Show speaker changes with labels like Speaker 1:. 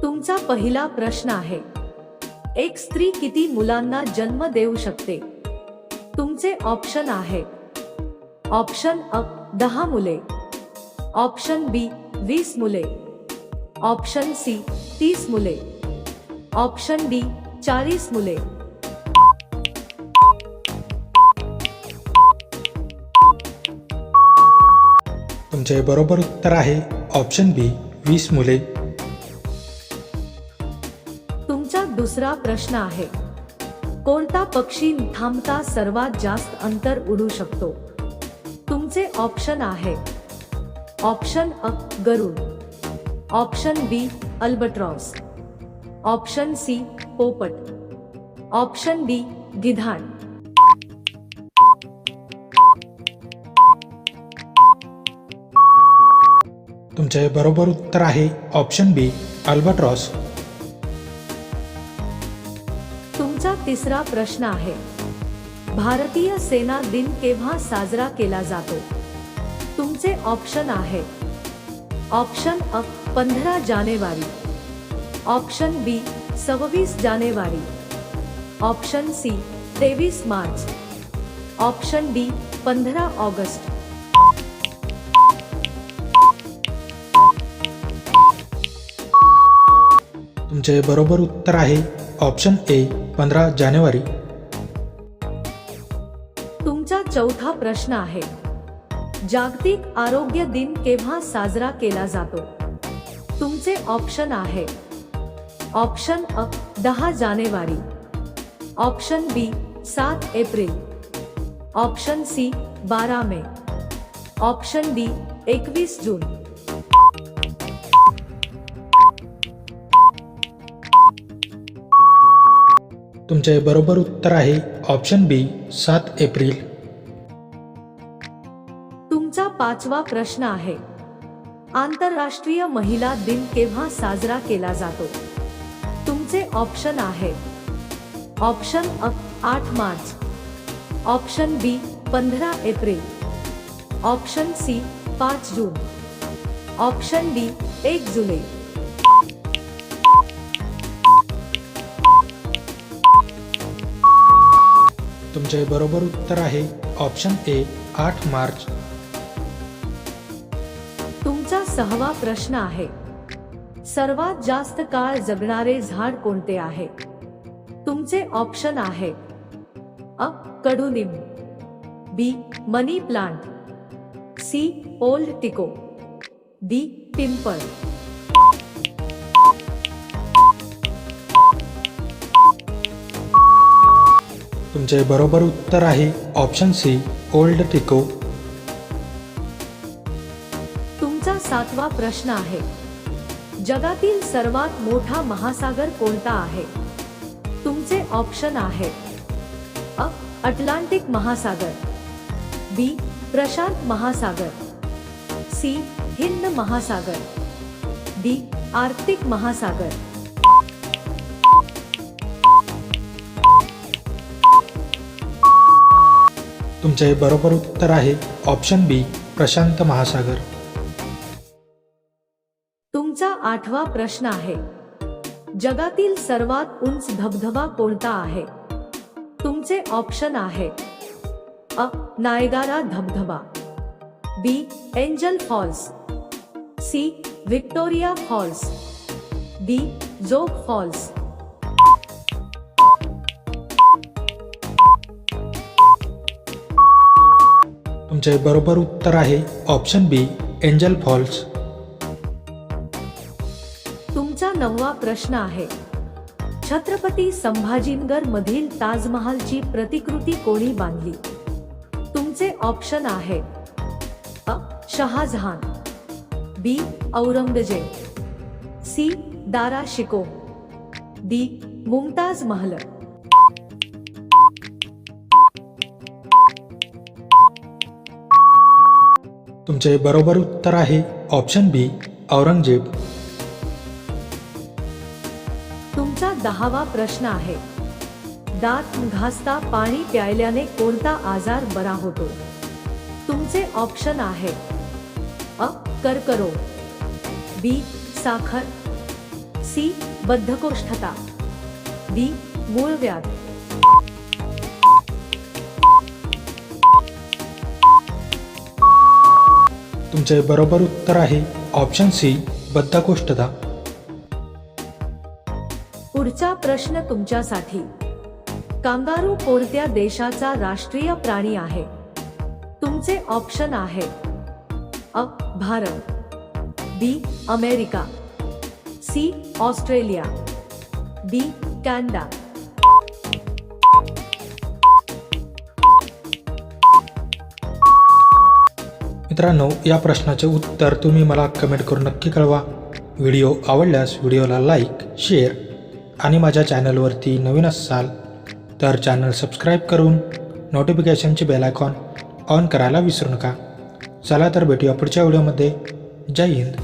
Speaker 1: तुमचा पहिला प्रश्न आहे, एक स्त्री किती मुलांना जन्म देऊ शकते? तुमचे ऑप्शन आहे, ऑप्शन अ 10 मुले, ऑप्शन बी 20 मुले, ऑप्शन सी 30 मुले, ऑप्शन डी 40 मुले.
Speaker 2: तुमचे बरोबर उत्तर आहे ऑप्शन बी 20 मुले.
Speaker 1: तुमचा दुसरा प्रश्न आहे, कोणता पक्षी थांबता सर्वात जास्त अंतर उडू शकतो? तुमचे ऑप्शन आहे, ऑप्शन अ गरुड, ऑप्शन बी अल्बट्रॉस, ऑप्शन सी पोपट, ऑप्शन डी गिधाड.
Speaker 2: तुमचे बरोबर उत्तर आहे ऑप्शन बी अल्बाट्रॉस.
Speaker 1: तुमचा तिसरा प्रश्न आहे, भारतीय सेना दिन केव्हा साजरा केला जातो? तुमचे ऑप्शन आहे, ऑप्शन अ 15 जानेवारी, ऑप्शन बी 26 जानेवारी, ऑप्शन सी 23 मार्च, ऑप्शन डी 15 ऑगस्ट.
Speaker 2: तुमचे बरोबर उत्तर आहे ऑप्शन ए 15 जानेवारी.
Speaker 1: तुमचा चौथा प्रश्न आहे, जागतिक आरोग्य दिन केव्हा साजरा केला जातो? तुमचे ऑप्शन आहे, ऑप्शन अ 10 जानेवारी, ऑप्शन बी 7 एप्रिल, ऑप्शन सी 12 मे, ऑप्शन डी 21 जून.
Speaker 2: तुमचे बरोबर उत्तर आहे ऑप्शन बी 7 एप्रिल.
Speaker 1: तुमचा पाचवा प्रश्न आहे, आंतरराष्ट्रीय महिला दिन केव्हा साजरा केला जातो? तुमचे ऑप्शन आहे, ऑप्शन अ 8 मार्च, ऑप्शन बी 15 एप्रिल, ऑप्शन सी 5 जून, ऑप्शन डी 1 जुलै.
Speaker 2: तुमचे बरोबर उत्तर आहे ऑप्शन ए 8 मार्च.
Speaker 1: तुमचा सहावा प्रश्न आहे, सर्वात जास्त काळ जगणारे झाड कोणते आहे? तुमचे ऑप्शन आहे, अ कडुलिंब, बी मनी प्लांट, सी ओल्ड टिको, डी पिंपळ.
Speaker 2: तुमचे बरोबर उत्तर आहे ऑप्शन सी ओल्ड टिको.
Speaker 1: तुमचा सातवा प्रश्न आहे, जगातील सर्वात मोठा महासागर कोणता आहे? तुमचे ऑप्शन आहे, अ अटलांटिक महासागर, बी प्रशांत महासागर, सी हिंद महासागर, डी आर्क्टिक महासागर.
Speaker 2: तुमचे बरोबर उत्तर आहे ऑप्शन बी प्रशांत महासागर.
Speaker 1: तुमचा आठवा प्रश्न आहे, जगातील सर्वात उंच धबधबा कोणता आहे? तुमचे ऑप्शन आहे, अ नायगारा धबधबा, B Angel Falls, C Victoria Falls, D Jog Falls.
Speaker 2: तुमचे बरोबर उत्तर आहे ऑप्शन बी एंजल फॉल्स.
Speaker 1: तुमचा नववा प्रश्न आहे, छत्रपती संभाजीनगर मधील ताजमहालची प्रतिकृती कोणी बांधली? तुमचे ऑप्शन आहे, अ शहाजहान, बी औरंगजेब, सी दारा शिकोह, डी मुमताज महल.
Speaker 2: तुमचे बरोबर उत्तर आहे ऑप्शन बी औरंगजेब.
Speaker 1: तुमचा 10वा प्रश्न आहे, दात घासता पाणी प्यायल्याने कोणता आजार बरा होतो? तुमचे ऑप्शन आहे, अ कर्करोग, बी साखर, सी बद्धकोष्ठता, डी मूळव्याध.
Speaker 2: तुमचे बरोबर उत्तर आहे ऑप्शन सी बद्धकोष्ठता.
Speaker 1: पुढचा प्रश्न तुमच्यासाठी. कांगारू कोणत्या देशाचा राष्ट्रीय प्राणी आहे? तुमचे ऑप्शन आहे A Bharat, B America, C Australia, D Canada.
Speaker 2: मित्रांनो, या प्रश्नाचे उत्तर तुम्ही मला कमेंट करून नक्की कळवा. व्हिडिओ आवडल्यास व्हिडिओला लाईक, शेअर आणि माझ्या चॅनलवरती नवीन असाल तर चॅनल सबस्क्राईब करून नोटिफिकेशनची बेल आयकॉन ऑन करायला विसरू नका. चला तर भेटूया पुढच्या व्हिडिओमध्ये. जय हिंद.